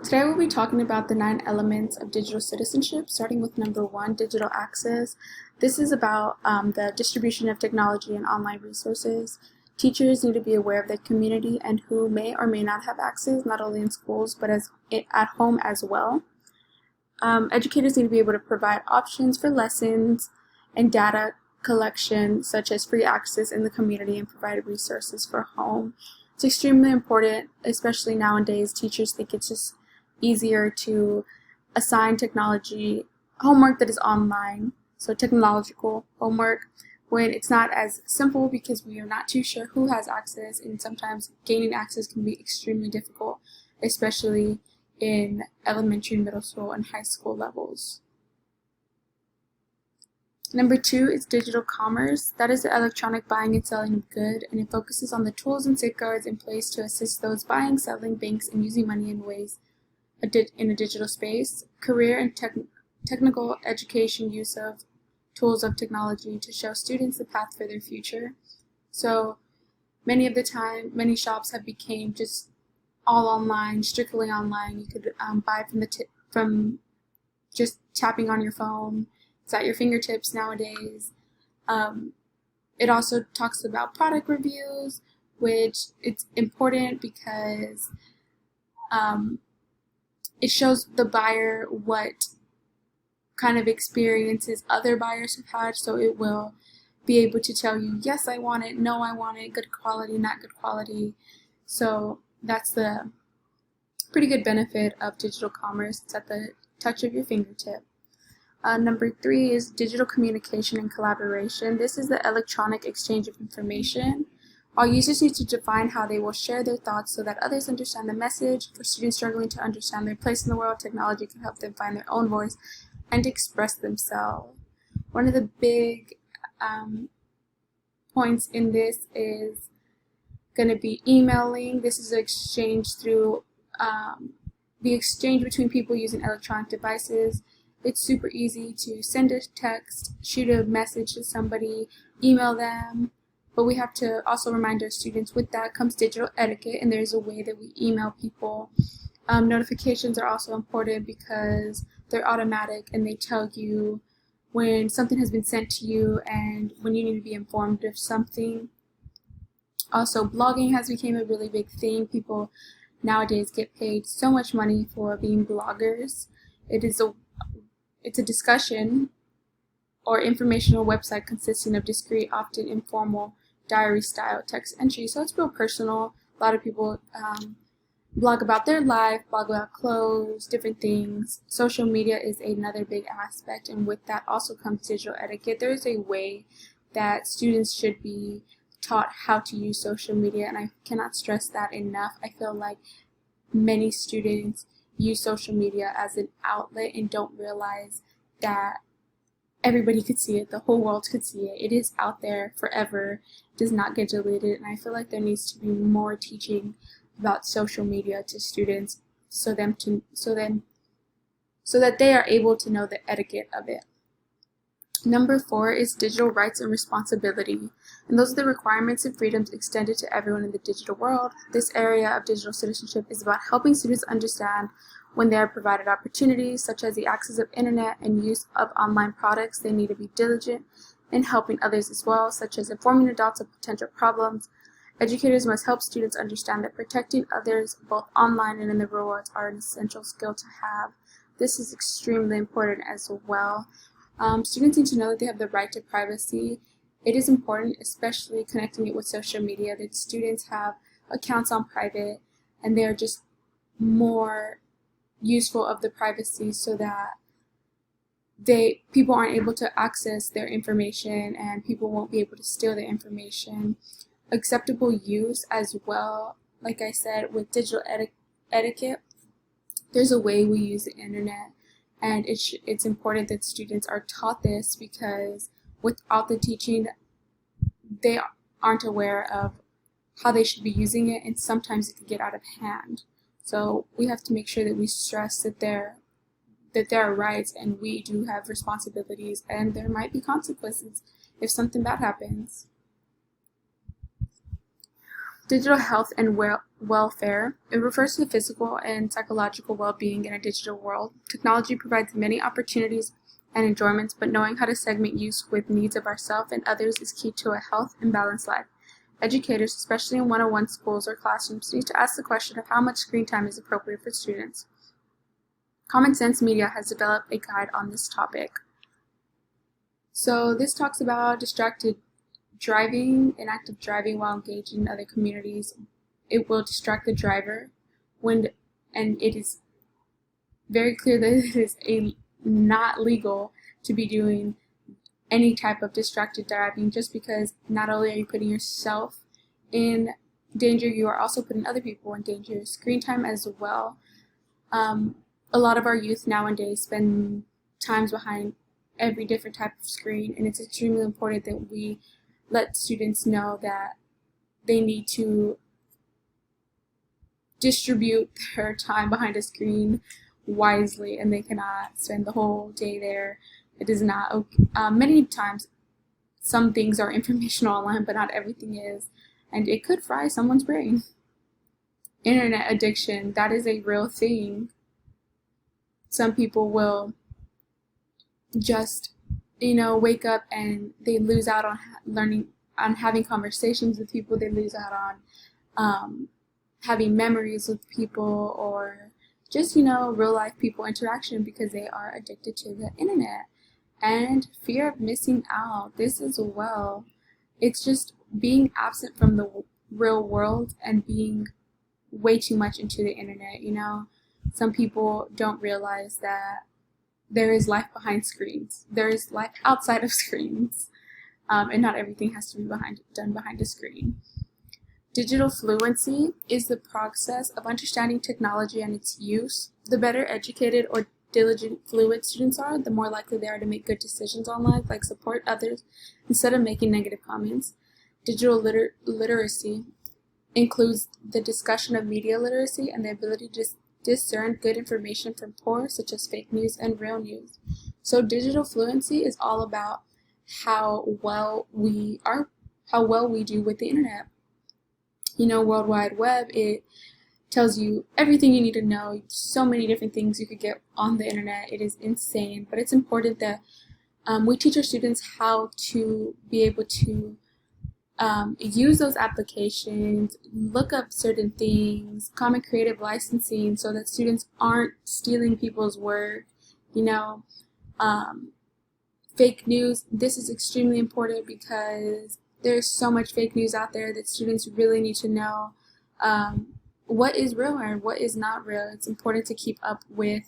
Today we'll be talking about the 9 elements of digital citizenship, starting with number 1, digital access. This is about the distribution of technology and online resources. Teachers need to be aware of their community and who may or may not have access, not only in schools, but at home as well. Educators need to be able to provide options for lessons and data collection, such as free access in the community, and provide resources for home. It's extremely important, especially nowadays. Teachers think it's just easier to assign technology homework that is online, so technological homework, when it's not as simple because we are not too sure who has access, and sometimes gaining access can be extremely difficult, especially in elementary, middle school, and high school levels. Number 2 is digital commerce. That is the electronic buying and selling of goods, and it focuses on the tools and safeguards in place to assist those buying, selling, banks, and using money in ways in a digital space. Career and technical education use of tools of technology to show students the path for their future. So many of the time, many shops have become just all online, strictly online. You could buy from just tapping on your phone. It's at your fingertips nowadays. It also talks about product reviews, which it's important because it shows the buyer what kind of experiences other buyers have had, so it will be able to tell you, yes, I want it, no, I want it, good quality, not good quality. So that's the pretty good benefit of digital commerce. It's at the touch of your fingertip. Number 3 is digital communication and collaboration. This is the electronic exchange of information. All users need to define how they will share their thoughts so that others understand the message. For students struggling to understand their place in the world, technology can help them find their own voice and express themselves. One of the big points in this is going to be emailing. This is an exchange through the exchange between people using electronic devices. It's super easy to send a text, shoot a message to somebody, email them, but we have to also remind our students with that comes digital etiquette, and there's a way that we email people. Notifications are also important because they're automatic and they tell you when something has been sent to you and when you need to be informed of something. Also, blogging has become a really big thing. People nowadays get paid so much money for being bloggers. It's a discussion or informational website consisting of discrete, often informal, diary-style text entries. So it's real personal. A lot of people blog about their life, blog about clothes, different things. Social media is another big aspect, and with that also comes digital etiquette. There is a way that students should be taught how to use social media, and I cannot stress that enough. I feel like many students use social media as an outlet and don't realize that everybody could see it, the whole world could see it. It is out there forever, it does not get deleted, and I feel like there needs to be more teaching about social media to students so that they are able to know the etiquette of it. Number 4 is digital rights and responsibility, and those are the requirements and freedoms extended to everyone in the digital world. This area of digital citizenship is about helping students understand when they are provided opportunities, such as the access of internet and use of online products. They need to be diligent in helping others as well, such as informing adults of potential problems. Educators must help students understand that protecting others both online and in the real world are an essential skill to have. This is extremely important as well. Students need to know that they have the right to privacy. It is important, especially connecting it with social media, that students have accounts on private and they are just more useful of the privacy so that people aren't able to access their information and people won't be able to steal their information. Acceptable use as well, like I said, with digital etiquette, there's a way we use the internet, and it's important that students are taught this because without the teaching, they aren't aware of how they should be using it, and sometimes it can get out of hand. So we have to make sure that we stress that there are rights and we do have responsibilities, and there might be consequences if something bad happens. Digital health and welfare. It refers to the physical and psychological well-being in a digital world. Technology provides many opportunities and enjoyments, but knowing how to segment use with needs of ourselves and others is key to a healthy and balanced life. Educators, especially in one-on-one schools or classrooms, need to ask the question of how much screen time is appropriate for students. Common Sense Media has developed a guide on this topic. So this talks about distracted driving, inactive driving while engaged in other communities. It will distract the driver and it is very clear that it is not legal to be doing any type of distracted driving, just because not only are you putting yourself in danger, you are also putting other people in danger. Screen time as well. A lot of our youth nowadays spend times behind every different type of screen, and it's extremely important that we let students know that they need to distribute their time behind a screen wisely, and they cannot spend the whole day there. It is not okay. Many times some things are informational online, but not everything is, and it could fry someone's brain. Internet addiction, that is a real thing. Some people will just wake up and they lose out on on having conversations with people. They lose out on having memories with people, or just real life people interaction, because they are addicted to the internet. And fear of missing out, this as well. It's just being absent from the real world and being way too much into the internet. Some people don't realize that there is life behind screens. There is life outside of screens, and not everything has to be done behind a screen. Digital fluency is the process of understanding technology and its use. The better educated or diligent fluent students are, the more likely they are to make good decisions online, like support others instead of making negative comments. Digital literacy includes the discussion of media literacy and the ability to discern good information from poor, such as fake news and real news. So digital fluency is all about how well we do with the internet. World Wide Web, it tells you everything you need to know. So many different things you could get on the internet. It is insane, but it's important that we teach our students how to be able to use those applications, look up certain things, common creative licensing, so that students aren't stealing people's work. Fake news, this is extremely important because there's so much fake news out there that students really need to know what is real and what is not real. It's important to keep up with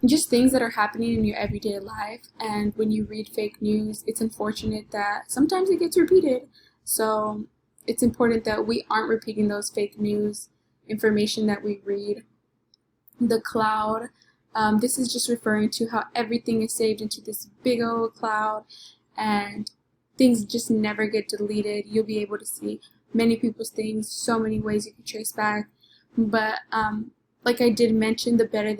just things that are happening in your everyday life. And when you read fake news, it's unfortunate that sometimes it gets repeated. So it's important that we aren't repeating those fake news information that we read. The cloud, this is just referring to how everything is saved into this big old cloud and things just never get deleted. You'll be able to see many people's things, so many ways you can trace back. But like I did mention, the better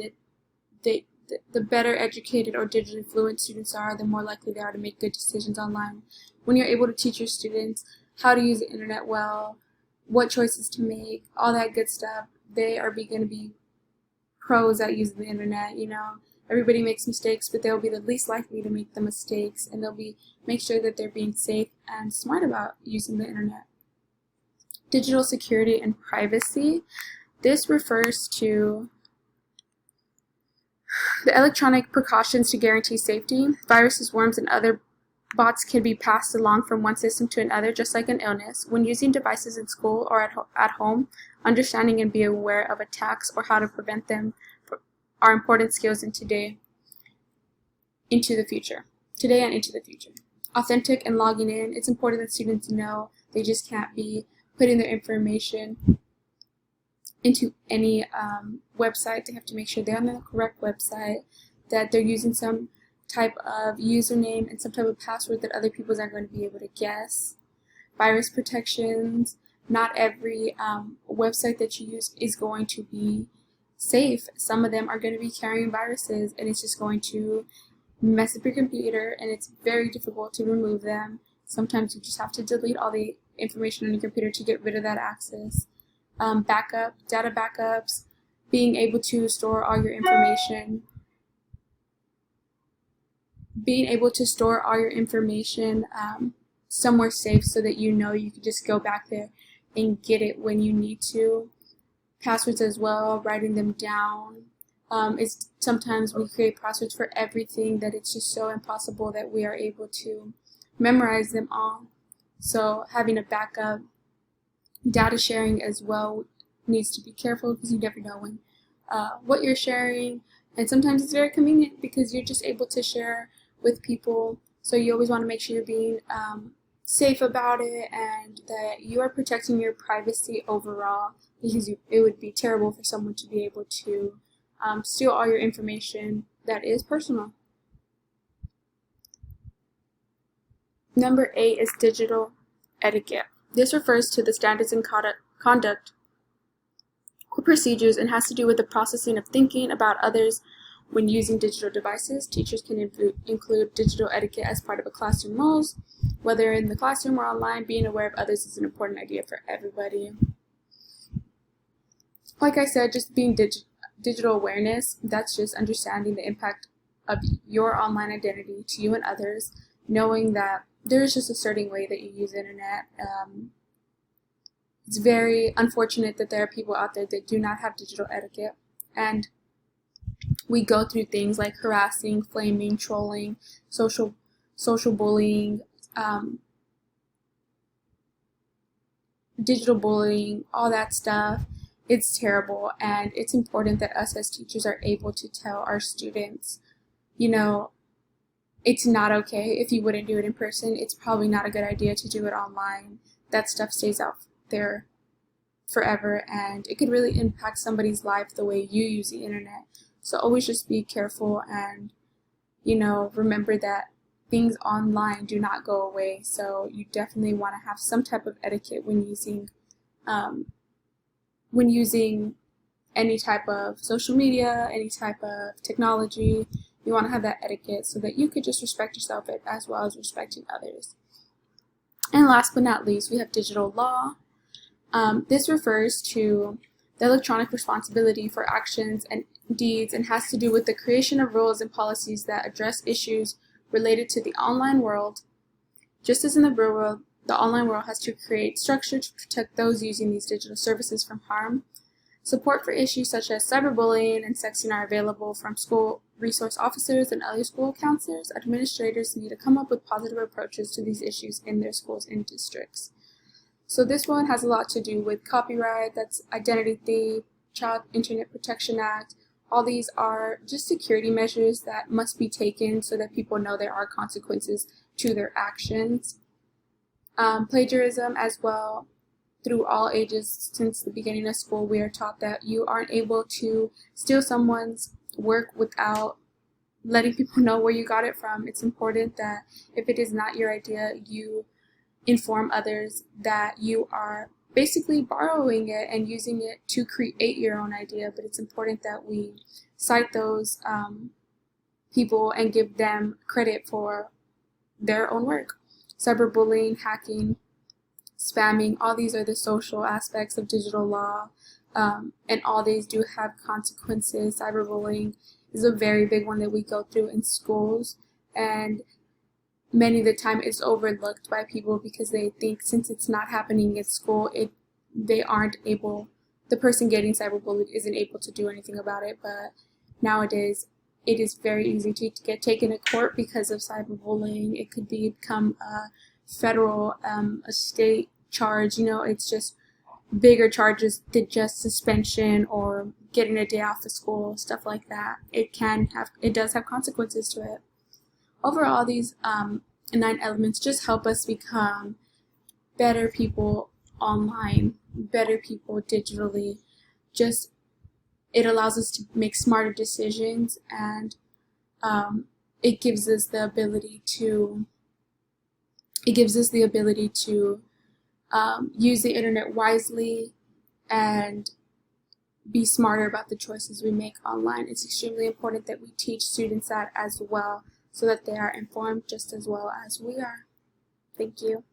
educated or digitally fluent students are, the more likely they are to make good decisions online. When you're able to teach your students how to use the internet well, what choices to make, all that good stuff, they are going to be pros at using the internet. Everybody makes mistakes, but they'll be the least likely to make the mistakes, and they'll make sure that they're being safe and smart about using the internet. Digital security and privacy. This refers to the electronic precautions to guarantee safety. Viruses, worms, and other bots can be passed along from one system to another, just like an illness. When using devices in school or at home, understanding and being aware of attacks or how to prevent them are important skills today and into the future. Authentic and logging in. It's important that students know they just can't be putting their information into any website. They have to make sure they're on the correct website, that they're using some type of username and some type of password that other people aren't going to be able to guess. Virus protections. Not every website that you use is going to be safe. Some of them are going to be carrying viruses, and it's just going to mess up your computer, and it's very difficult to remove them. Sometimes you just have to delete all the information on your computer to get rid of that access. Data backups, being able to store all your information. Somewhere safe so that you know you can just go back there and get it when you need to. Passwords as well, writing them down. Sometimes we create passwords for everything that it's just so impossible that we are able to memorize them all. So having a backup. Data sharing as well needs to be careful because you never know what you're sharing, and sometimes it's very convenient because you're just able to share with people. So you always want to make sure you're being safe about it and that you are protecting your privacy overall, because it would be terrible for someone to be able to steal all your information that is personal. Number 8 is digital etiquette. This refers to the standards and conduct or procedures and has to do with the processing of thinking about others when using digital devices. Teachers can include digital etiquette as part of a classroom roles. Whether in the classroom or online, being aware of others is an important idea for everybody. Like I said, just being digital awareness, that's just understanding the impact of your online identity to you and others, knowing that there's just a certain way that you use the internet. It's very unfortunate that there are people out there that do not have digital etiquette, and we go through things like harassing, flaming, trolling, social bullying, digital bullying, all that stuff. It's terrible, and it's important that us as teachers are able to tell our students, it's not okay if you wouldn't do it in person. It's probably not a good idea to do it online. That stuff stays out there forever, and it could really impact somebody's life the way you use the internet. So always just be careful and, remember that things online do not go away. So you definitely want to have some type of etiquette when using any type of social media, any type of technology. You want to have that etiquette so that you could just respect yourself as well as respecting others. And last but not least, we have digital law. This refers to the electronic responsibility for actions and deeds and has to do with the creation of rules and policies that address issues related to the online world. Just as in the real world, the online world has to create structure to protect those using these digital services from harm. Support for issues such as cyberbullying and sexting are available from school resource officers and other school counselors. Administrators need to come up with positive approaches to these issues in their schools and districts. So this one has a lot to do with copyright, that's identity theft, Child Internet Protection Act. All these are just security measures that must be taken so that people know there are consequences to their actions. Plagiarism as well. Through all ages, since the beginning of school, we are taught that you aren't able to steal someone's work without letting people know where you got it from. It's important that if it is not your idea, you inform others that you are basically borrowing it and using it to create your own idea. But it's important that we cite those people and give them credit for their own work. Cyberbullying, hacking, spamming, all these are the social aspects of digital law, and all these do have consequences. Cyberbullying is a very big one that we go through in schools, and many of the time it's overlooked by people because they think since it's not happening at school, the person getting cyberbullied isn't able to do anything about it. But nowadays it is very easy to get taken to court because of cyberbullying. It could become a federal, a state charge. It's just bigger charges than just suspension or getting a day off of school, stuff like that. It does have consequences to it. Overall, these 9 elements just help us become better people online, better people digitally. It allows us to make smarter decisions, and it gives us the ability to use the internet wisely and be smarter about the choices we make online. It's extremely important that we teach students that as well, so that they are informed just as well as we are. Thank you.